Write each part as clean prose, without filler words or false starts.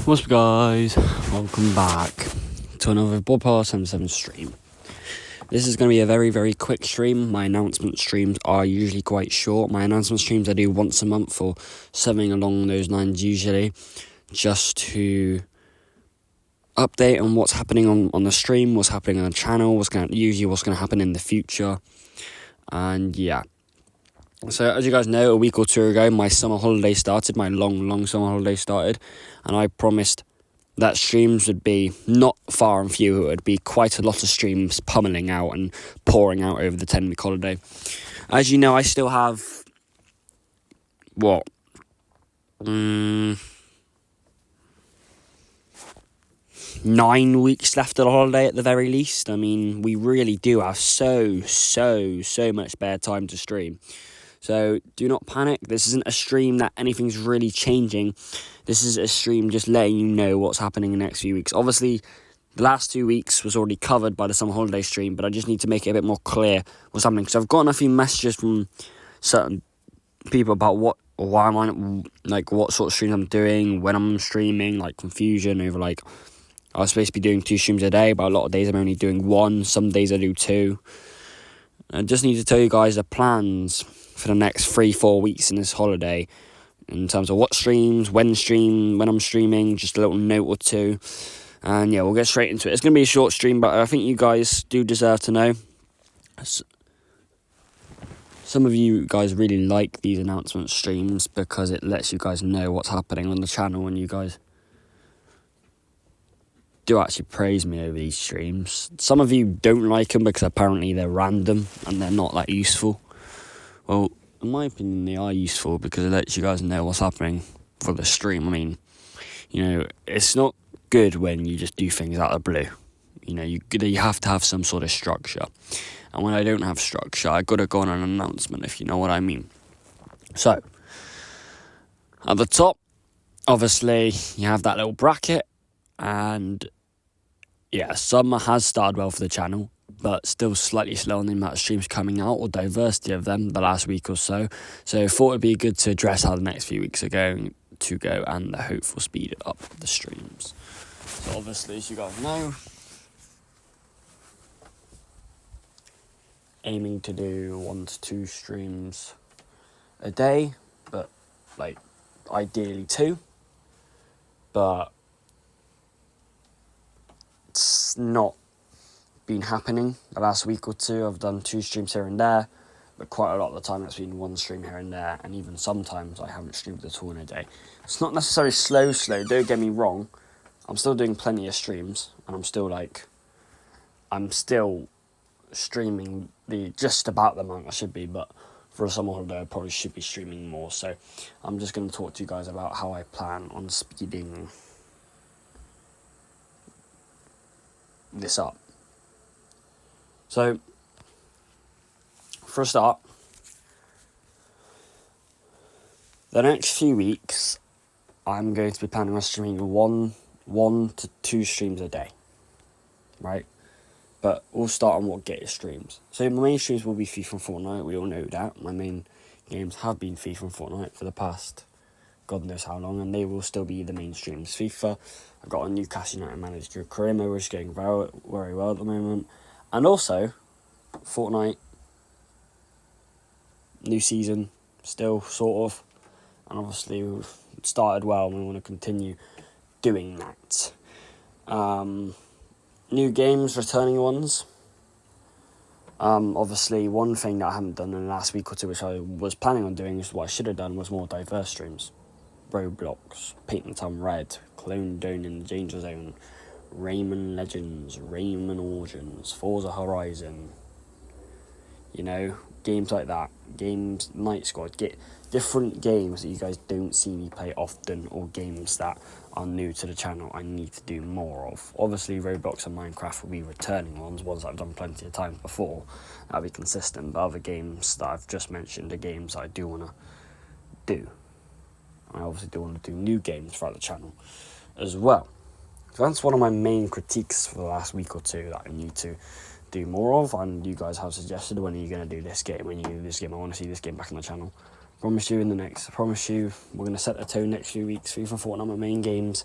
What's up, guys? Welcome back to another Bobbypar77 stream. This is going to be a very, very quick stream. My announcement streams are usually quite short. My announcement streams I do once a month or something along those lines usually, just to update on what's happening on the stream, what's happening on the channel, what's going to happen in the future, and yeah. So, as you guys know, a week or two ago, my summer holiday started, my long summer holiday started, and I promised that streams would be not far and few. It would be quite a lot of streams pummeling out and pouring out over the 10-week holiday. As you know, I still have, 9 weeks left of the holiday at the very least. I mean, we really do have so much spare time to stream. So do not panic. This isn't a stream that anything's really changing. This is a stream just letting you know what's happening in the next few weeks. Obviously, the last 2 weeks was already covered by the summer holiday stream, but I just need to make it a bit more clear what's happening. So I've gotten a few messages from certain people about what sort of streams I'm doing, when I'm streaming, like confusion over I was supposed to be doing 2 streams a day, but a lot of days I'm only doing 1. Some days I do 2. I just need to tell you guys the plans for the next 3-4 weeks in this holiday, in terms of what streams, when I'm streaming, just a little note or two. And yeah, we'll get straight into it. It's going to be a short stream, but I think you guys do deserve to know. Some of you guys really like these announcement streams because it lets you guys know what's happening on the channel, and you guys do actually praise me over these streams. Some of you don't like them because apparently they're random and they're not that useful. Well, in my opinion, they are useful because it lets you guys know what's happening for the stream. I mean, it's not good when you just do things out of the blue. You have to have some sort of structure. And when I don't have structure, I got to go on an announcement, if you know what I mean. So, at the top, obviously, you have that little bracket. And yeah, summer has started well for the channel, but still slightly slow on the amount of streams coming out or diversity of them the last week or so. So I thought it'd be good to address how the next few weeks are going to go, and I hope will speed up the streams. So obviously, as you guys know, aiming to do 1 to 2 streams a day, but ideally 2. But it's not been happening the last week or two. I've done 2 streams here and there, but quite a lot of the time it's been 1 stream here and there, and even sometimes I haven't streamed at all in a day. It's not necessarily slow, don't get me wrong. I'm still doing plenty of streams, and I'm still streaming just about the amount I should be, but for a summer holiday I probably should be streaming more. So I'm just going to talk to you guys about how I plan on speeding this up. So, for a start, the next few weeks, I'm going to be planning on streaming 1 to 2 streams a day, right? But we'll start on what get your streams. So my main streams will be FIFA and Fortnite, we all know that. My main games have been FIFA and Fortnite for the past God knows how long, and they will still be the main streams. FIFA, I've got a Newcastle United manager career mode, which is going very, very well at the moment. And also, Fortnite, new season, still sort of. And obviously, we've started well and we want to continue doing that. New games, returning ones. Obviously, one thing that I haven't done in the last week or two, which I was planning on doing, is what I should have done, was more diverse streams. Roblox, Paint Town Red, Clone Dome in the Danger Zone, Rayman Legends, Rayman Origins, Forza Horizon, games like that, games, Night Squad, get different games that you guys don't see me play often, or games that are new to the channel I need to do more of. Obviously, Roblox and Minecraft will be returning ones that I've done plenty of times before, that'll be consistent, but other games that I've just mentioned are games that I do want to do. I obviously do want to do new games throughout the channel as well. So that's one of my main critiques for the last week or two that I need to do more of, and you guys have suggested, when are you going to do this game, when you do this game, I want to see this game back on the channel. Promise you we're going to set the tone next few weeks. FIFA, Fortnite, my main games,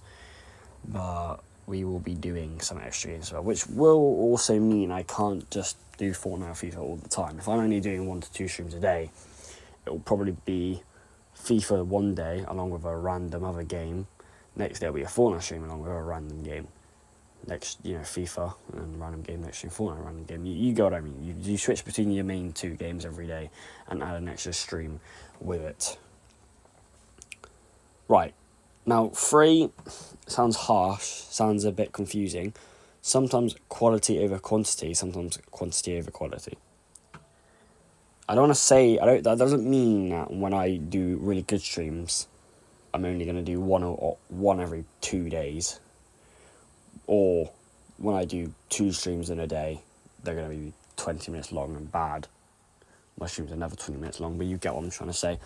but we will be doing some extra games as well, which will also mean I can't just do Fortnite or FIFA all the time. If I'm only doing 1 to 2 streams a day, it will probably be FIFA one day along with a random other game. Next day will be a Fortnite stream along with a random game. Next, FIFA and random game. Next stream, Fortnite, random game. You get what I mean. You switch between your main 2 games every day and add an extra stream with it. Right. Now, 3 sounds harsh, sounds a bit confusing. Sometimes quality over quantity, sometimes quantity over quality. I don't want to say, that doesn't mean that when I do really good streams, I'm only going to do one every 2 days. Or when I do 2 streams in a day, they're going to be 20 minutes long and bad. My streams are never 20 minutes long, but you get what I'm trying to say.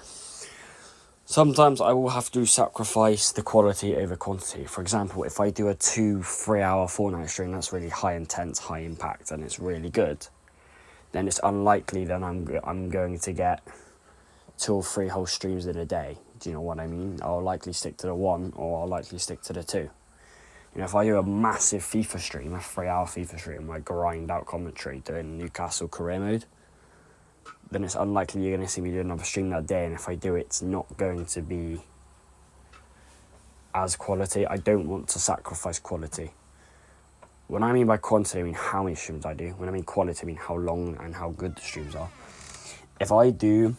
Sometimes I will have to sacrifice the quality over quantity. For example, if I do a 2-3 hour Fortnite stream that's really high intense, high impact, and it's really good, then it's unlikely that I'm going to get 2 or 3 whole streams in a day. Do you know what I mean? I'll likely stick to the 1, or I'll likely stick to the 2. If I do a massive FIFA stream, a 3-hour FIFA stream, where I grind out commentary doing Newcastle career mode, then it's unlikely you're going to see me do another stream that day, and if I do, it's not going to be as quality. I don't want to sacrifice quality. When I mean by quantity, I mean how many streams I do. When I mean quality, I mean how long and how good the streams are. If I do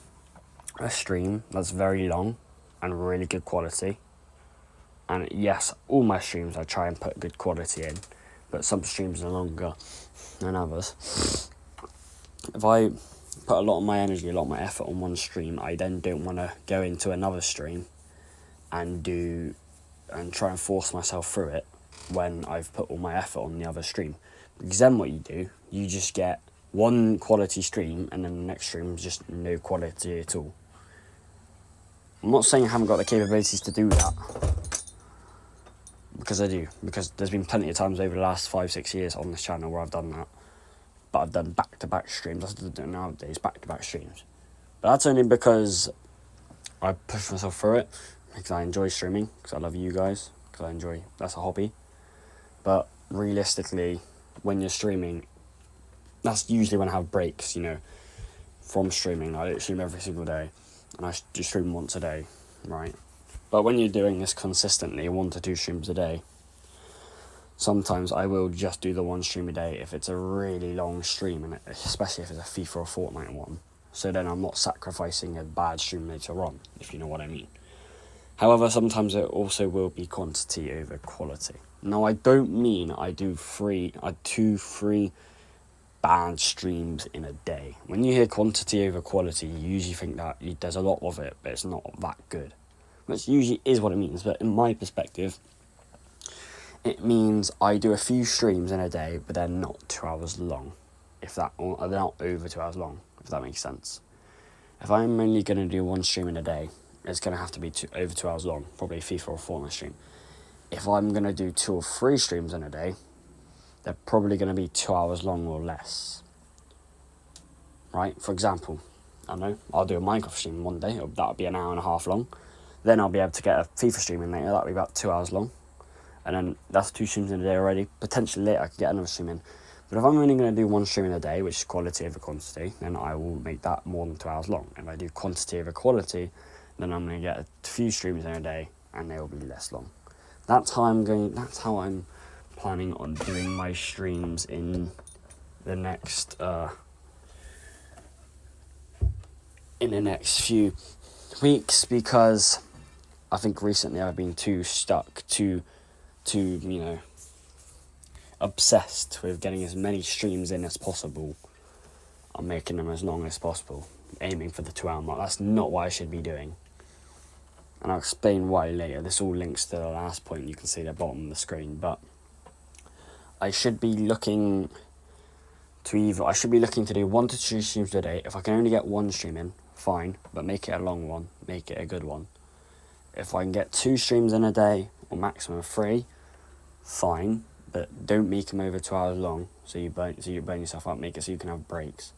a stream that's very long and really good quality, and yes, all my streams I try and put good quality in, but some streams are longer than others. If I put a lot of my energy, a lot of my effort on one stream, I then don't want to go into another stream and try and force myself through it when I've put all my effort on the other stream. Because then what you do, you just get one quality stream, and then the next stream is just no quality at all. I'm not saying I haven't got the capabilities to do that, because I do, because there's been plenty of times over the last 5-6 years on this channel where I've done that, but I've done back-to-back streams. I still do it nowadays, back-to-back streams, but that's only because I push myself through it, because I enjoy streaming, because I love you guys, because that's a hobby. But realistically, when you're streaming, that's usually when I have breaks, from streaming. I don't stream every single day, and I just stream once a day, right? But when you're doing this consistently, 1 to 2 streams a day, sometimes I will just do the 1 stream a day if it's a really long stream, and especially if it's a FIFA or Fortnite one. So then I'm not sacrificing a bad stream later on, if you know what I mean. However, sometimes it also will be quantity over quality. Now, I don't mean I do 2-3 bad streams in a day. When you hear quantity over quality, you usually think that there's a lot of it, but it's not that good. Which usually is what it means, but in my perspective, it means I do a few streams in a day, but they're not 2 hours long. Or they're not over 2 hours long, if that makes sense. If I'm only going to do 1 stream in a day, it's going to have to be over 2 hours long, probably a FIFA or Fortnite stream. If I'm going to do 2 or 3 streams in a day, they're probably going to be 2 hours long or less. Right? For example, I don't know, I'll do a Minecraft stream one day, that'll be an hour and a half long. Then I'll be able to get a FIFA stream in later, that'll be about 2 hours long. And then that's 2 streams in a day already. Potentially later I could get another stream in. But if I'm only going to do 1 stream in a day, which is quality over quantity, then I will make that more than 2 hours long. If I do quantity over quality, then I'm going to get a few streams in a day, and they will be less long. That's how I'm planning on doing my streams in the next in the next few weeks, because I think recently I've been too obsessed with getting as many streams in as possible. I'm making them as long as possible, aiming for the 2-hour mark. That's not what I should be doing. And I'll explain why later. This all links to the last point you can see at the bottom of the screen. But I should be looking to do 1 to 2 streams a day. If I can only get 1 stream in, fine, but make it a long one, make it a good one. If I can get 2 streams in a day, or maximum 3, fine, but don't make them over 2 hours long, so you burn yourself out. Make it so you can have breaks,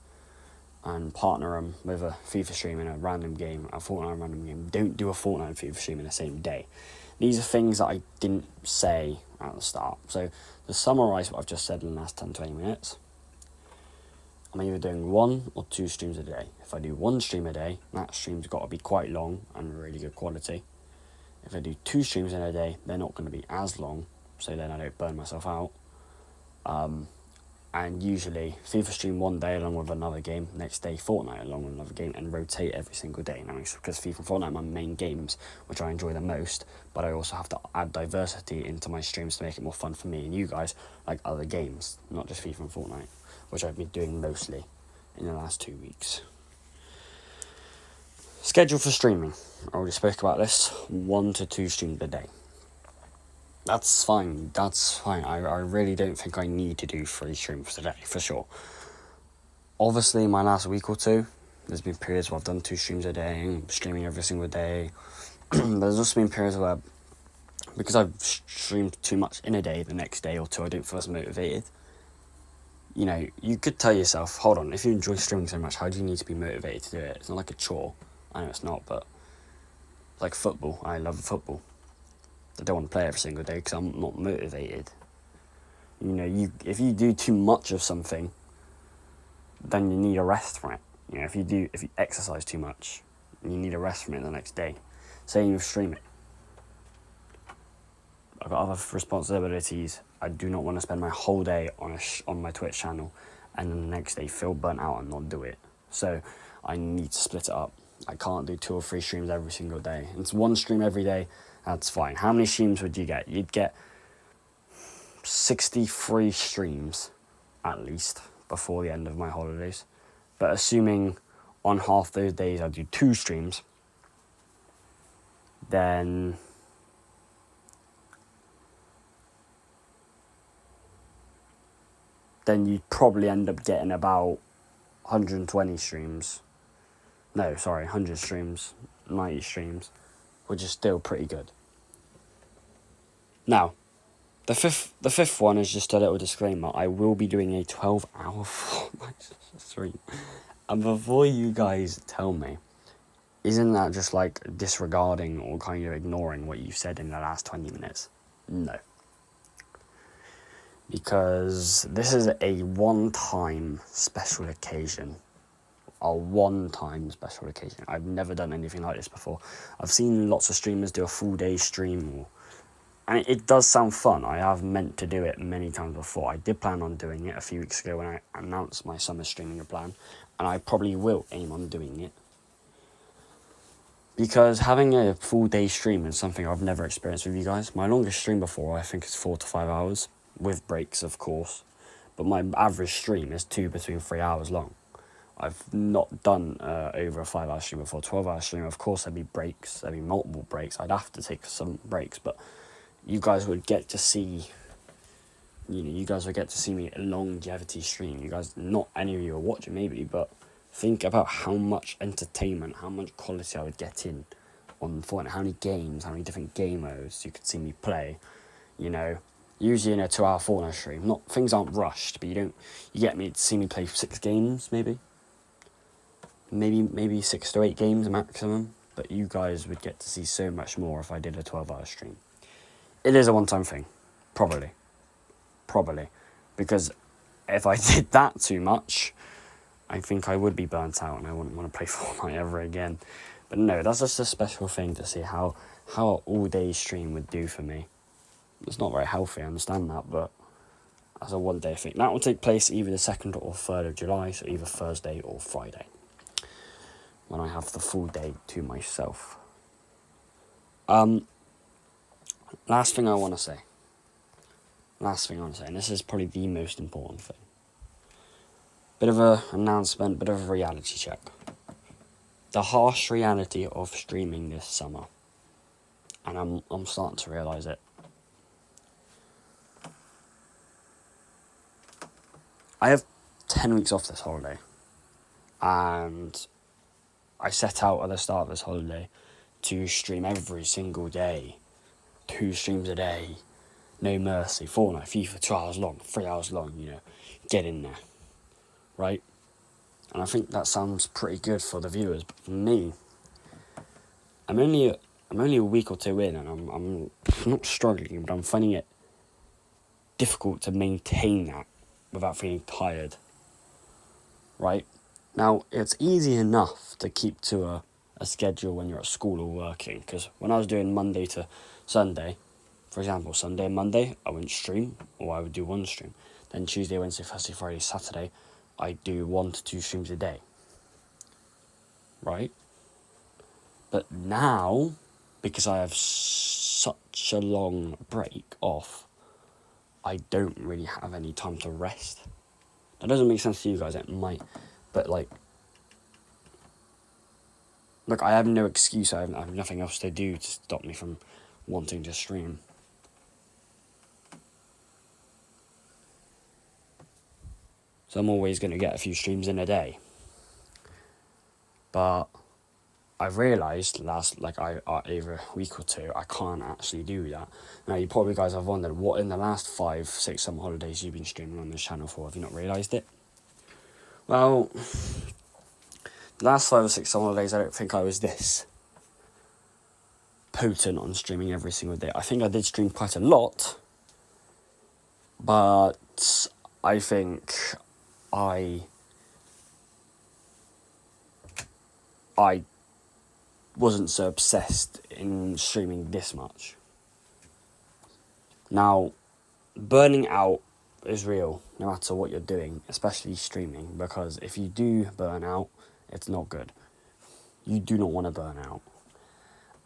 and partner them with a FIFA stream in a random game, a Fortnite random game. Don't do a Fortnite and FIFA stream in the same day. These are things that I didn't say at the start. So to summarise what I've just said in the last 10-20 minutes, I'm either doing 1 or 2 streams a day. If I do 1 stream a day, that stream's got to be quite long and really good quality. If I do 2 streams in a day, they're not going to be as long, so then I don't burn myself out. And usually FIFA stream one day along with another game, next day Fortnite along with another game, and rotate every single day. Now, because FIFA and Fortnite are my main games, which I enjoy the most, but I also have to add diversity into my streams to make it more fun for me and you guys, like other games, not just FIFA and Fortnite, which I've been doing mostly in the last 2 weeks. Schedule for streaming. I already spoke about this. 1 to 2 streams a day. That's fine. I really don't think I need to do 3 streams today, for sure. Obviously, my last week or 2, there's been periods where I've done 2 streams a day, and streaming every single day. There's also been periods where, because I've streamed too much in a day, the next day or 2, I don't feel as motivated. You know, you could tell yourself, hold on, if you enjoy streaming so much, how do you need to be motivated to do it? It's not like a chore. I know it's not, but it's like football. I love football. I don't want to play every single day because I'm not motivated. You know, if you do too much of something, then you need a rest from it. You know, if you exercise too much, you need a rest from it the next day. Same with streaming. I've got other responsibilities. I do not want to spend my whole day on my Twitch channel and then the next day feel burnt out and not do it. So I need to split it up. I can't do 2 or 3 streams every single day. It's 1 stream every day. That's fine. How many streams would you get? You'd get 63 streams, at least, before the end of my holidays. But assuming on half those days I do 2 streams, then you'd probably end up getting about 120 streams. No, sorry, 100 streams, 90 streams, which is still pretty good. Now, the fifth one is just a little disclaimer. I will be doing a 12-hour Fortnite stream. And before you guys tell me, isn't that just like disregarding or kind of ignoring what you've said in the last 20 minutes? No. Because this is a one-time special occasion. A one-time special occasion. I've never done anything like this before. I've seen lots of streamers do a full day stream, and it does sound fun. I have meant to do it many times before. I did plan on doing it a few weeks ago when I announced my summer streaming plan, and I probably will aim on doing it. Because having a full day stream is something I've never experienced with you guys. My longest stream before, I think, is 4 to 5 hours, with breaks, of course. But my average stream is between 3 hours long. I've not done over a 5-hour stream before. 12-hour stream, of course, there'd be breaks. There'd be multiple breaks. I'd have to take some breaks, but you guys would get to see, you guys would get to see me a longevity stream. You guys, not any of you are watching maybe, but think about how much entertainment, how much quality I would get in on Fortnite, how many games, how many different game modes you could see me play, Usually in a 2-hour Fortnite stream, things aren't rushed, but you get me to see me play 6 games, maybe 6 to 8 games maximum, but you guys would get to see so much more if I did a 12-hour stream. It is a one-time thing, probably, because if I did that too much, I think I would be burnt out and I wouldn't want to play Fortnite ever again. But no, that's just a special thing to see how an all-day stream would do for me. It's not very healthy, I understand that, but as a one-day thing. That will take place either the 2nd or 3rd of July, so either Thursday or Friday. when I have the full day to myself. Last thing I want to say, and this is probably the most important thing. Bit of an announcement, bit of a reality check. The harsh reality of streaming this summer. And I'm starting to realise it. I have 10 weeks off this holiday. And I set out at the start of this holiday to stream every single day. 2 streams a day. No mercy. Fortnite, FIFA, 2 hours long, 3 hours long, get in there. Right? And I think that sounds pretty good for the viewers, but for me, I'm only a week or 2 in, and I'm not struggling, but I'm finding it difficult to maintain that without feeling tired. Right? Now, it's easy enough to keep to a schedule when you're at school or working, because when I was doing Monday to Sunday, for example, Sunday and Monday, I wouldn't stream, or I would do 1 stream. Then Tuesday, Wednesday, Thursday, Friday, Saturday, I do 1 to 2 streams a day. Right? But now, because I have such a long break off, I don't really have any time to rest. That doesn't make sense to you guys, it might, but look, I have no excuse, I have nothing else to do to stop me from wanting to stream. So I'm always going to get a few streams in a day. But I've realised over a week or 2, I can't actually do that. Now, you probably guys have wondered, what in the last 5, 6 summer holidays you've been streaming on this channel for? Have you not realised it? Well, the last 5 or 6 summer holidays, I don't think I was this potent on streaming every single day. I think I did stream quite a lot, but I think I wasn't so obsessed in streaming this much. Now, burning out is real, no matter what you're doing, especially streaming, because if you do burn out, it's not good. You do not want to burn out.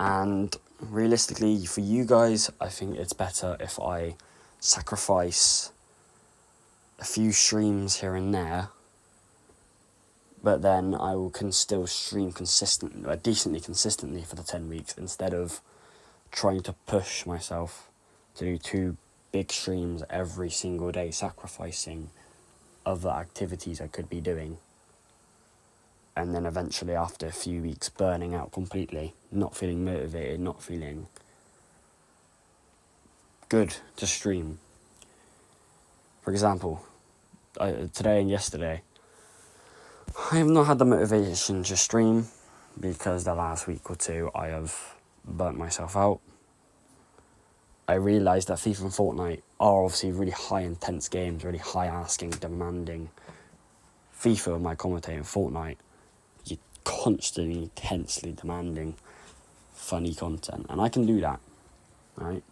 And realistically, for you guys, I think it's better if I sacrifice a few streams here and there, but then I can still stream decently consistently for the 10 weeks, instead of trying to push myself to do 2 big streams every single day, sacrificing other activities I could be doing, and then eventually after a few weeks burning out completely, not feeling motivated, not feeling good to stream. For example, today and yesterday, I have not had the motivation to stream because the last week or 2 I have burnt myself out. I realised that FIFA and Fortnite are obviously really high intense games, really high asking, demanding. FIFA, my commentating, Fortnite, you're constantly, intensely demanding funny content, and I can do that, right?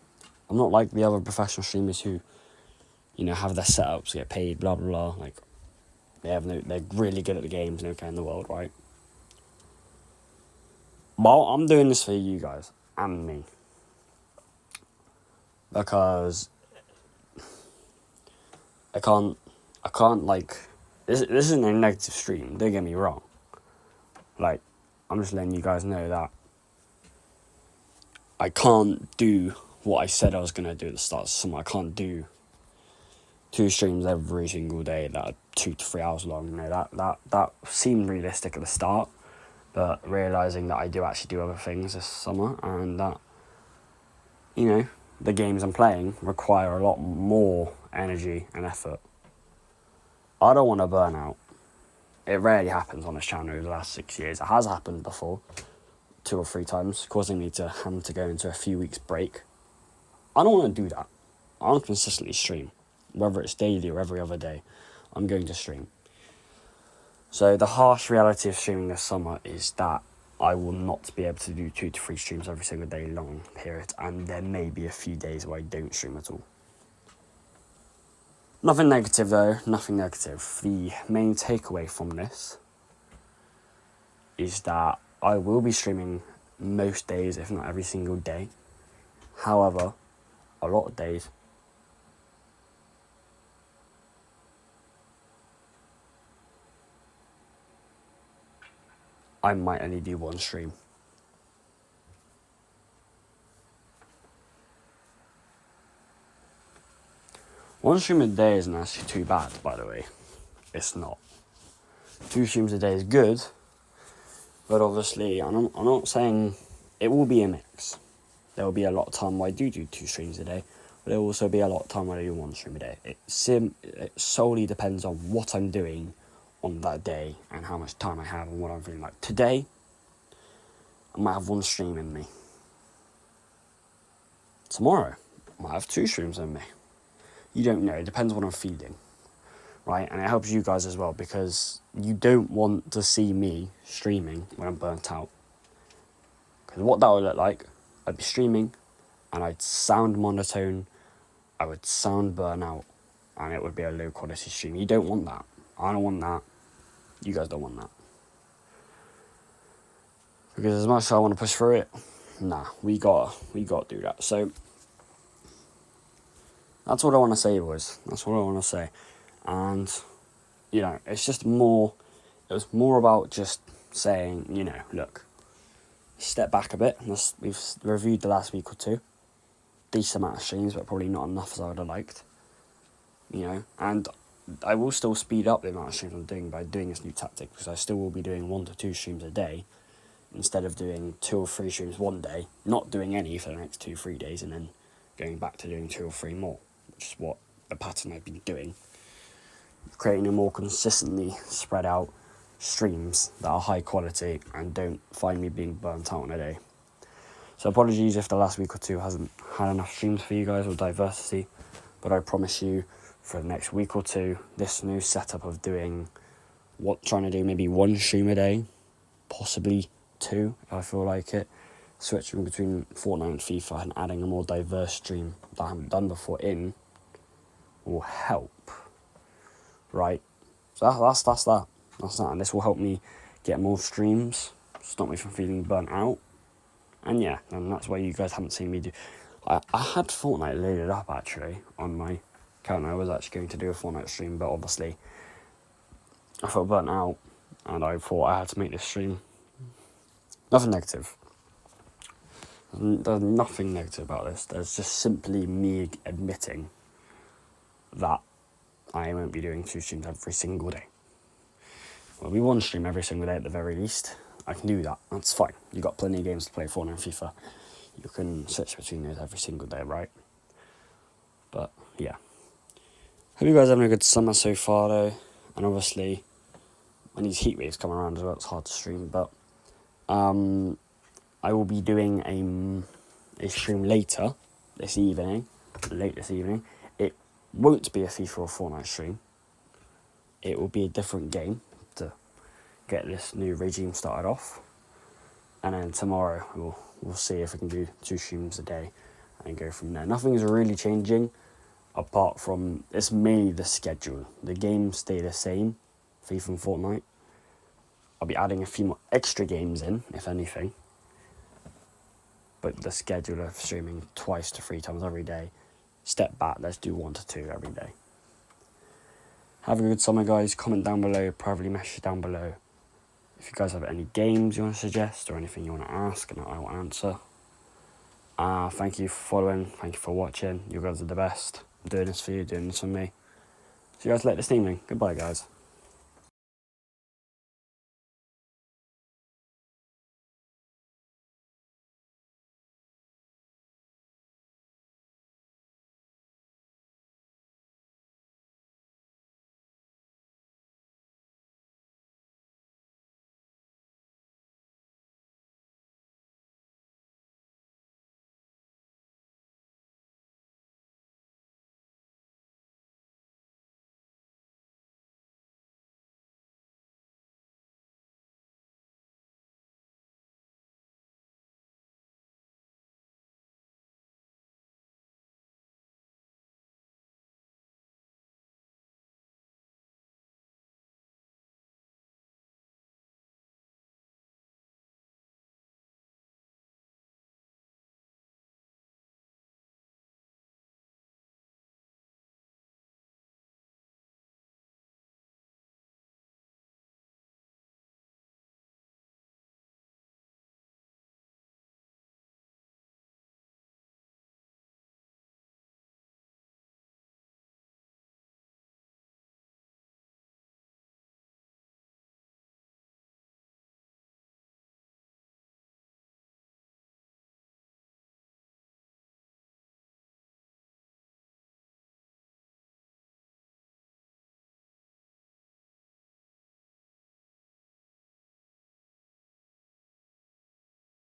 I'm not like the other professional streamers who, have their setups, get paid, blah blah blah. They're really good at the games, no care in the world, right? Well, I'm doing this for you guys and me, because I can't this isn't a negative stream, don't get me wrong. I'm just letting you guys know that I can't do what I said I was going to do at the start of the summer. I can't do 2 streams every single day that are 2 to 3 hours long. That seemed realistic at the start, but realising that I do actually do other things this summer, and that, the games I'm playing require a lot more energy and effort. I don't want to burn out. It rarely happens on this channel over the last 6 years. It has happened before, 2 or 3 times, causing me to have to go into a few weeks break. I don't want to do that. I want to consistently stream. Whether it's daily or every other day, I'm going to stream. So the harsh reality of streaming this summer is that I will not be able to do 2 to 3 streams every single day long period, and there may be a few days where I don't stream at all. Nothing negative though, nothing negative. The main takeaway from this is that I will be streaming most days, if not every single day. However, a lot of days I might only do one stream. One stream a day isn't actually too bad, by the way. It's not. 2 streams a day is good, but obviously, I'm not saying it will be a mix. There will be a lot of time where I do 2 streams a day, but there will also be a lot of time where I do 1 stream a day. It solely depends on what I'm doing on that day and how much time I have and what I'm feeling like. Today, I might have 1 stream in me. Tomorrow, I might have 2 streams in me. You don't know. It depends what I'm feeling, right? And it helps you guys as well, because you don't want to see me streaming when I'm burnt out. Because what that would look like, I'd be streaming and I'd sound monotone, I would sound burnt out, and it would be a low quality stream. You don't want that. I don't want that. You guys don't want that. Because as much as I want to push through it, nah, we gotta do that. So that's what I want to say, boys. That's what I want to say. And, you know, it was more about just saying, you know, look, step back a bit. We've reviewed the last week or 2. Decent amount of streams, but probably not enough as I would have liked. You know, and I will still speed up the amount of streams I'm doing by doing this new tactic, because I still will be doing 1 to 2 streams a day, instead of doing 2 or 3 streams one day, not doing any for the next 2-3 days, and then going back to doing 2 or 3 more, which is what the pattern I've been doing. Creating a more consistently spread out streams that are high quality and don't find me being burnt out in a day. So apologies if the last week or 2 hasn't had enough streams for you guys or diversity, but I promise you for the next week or 2, this new setup of trying to do maybe 1 stream a day, possibly 2 if I feel like it, switching between Fortnite and FIFA and adding a more diverse stream that I haven't done before in, will help. Right, so that's that, and this will help me get more streams, stop me from feeling burnt out, and yeah, and that's why you guys haven't seen me do. I had Fortnite loaded up actually on my account. I was actually going to do a Fortnite stream, but obviously I felt burnt out, and I thought I had to make this stream. Nothing negative. There's nothing negative about this. There's just simply me admitting that I won't be doing 2 streams every single day. Well, we 1 stream every single day at the very least. I can do that. That's fine. You've got plenty of games to play, Fortnite and FIFA. You can switch between those every single day, right? But, yeah. Hope you guys are having a good summer so far, though. And obviously, when these heat waves come around as well, it's hard to stream. But I will be doing a stream late this evening. It won't be a FIFA or Fortnite stream. It will be a different game to get this new regime started off, and then tomorrow we'll see if we can do 2 streams a day and go from there. Nothing is really changing apart from it's mainly the schedule. The games stay the same, FIFA and Fortnite. I'll be adding a few more extra games in, if anything, but the schedule of streaming 2 to 3 times every day, step back, let's do 1 to 2 every day. Have a good summer, guys. Comment down below, privately message down below if you guys have any games you want to suggest or anything you want to ask, and I will answer. Thank you for following, thank you for watching. You guys are the best. I'm doing this for you, doing this for me. See you guys later this evening. Goodbye, guys.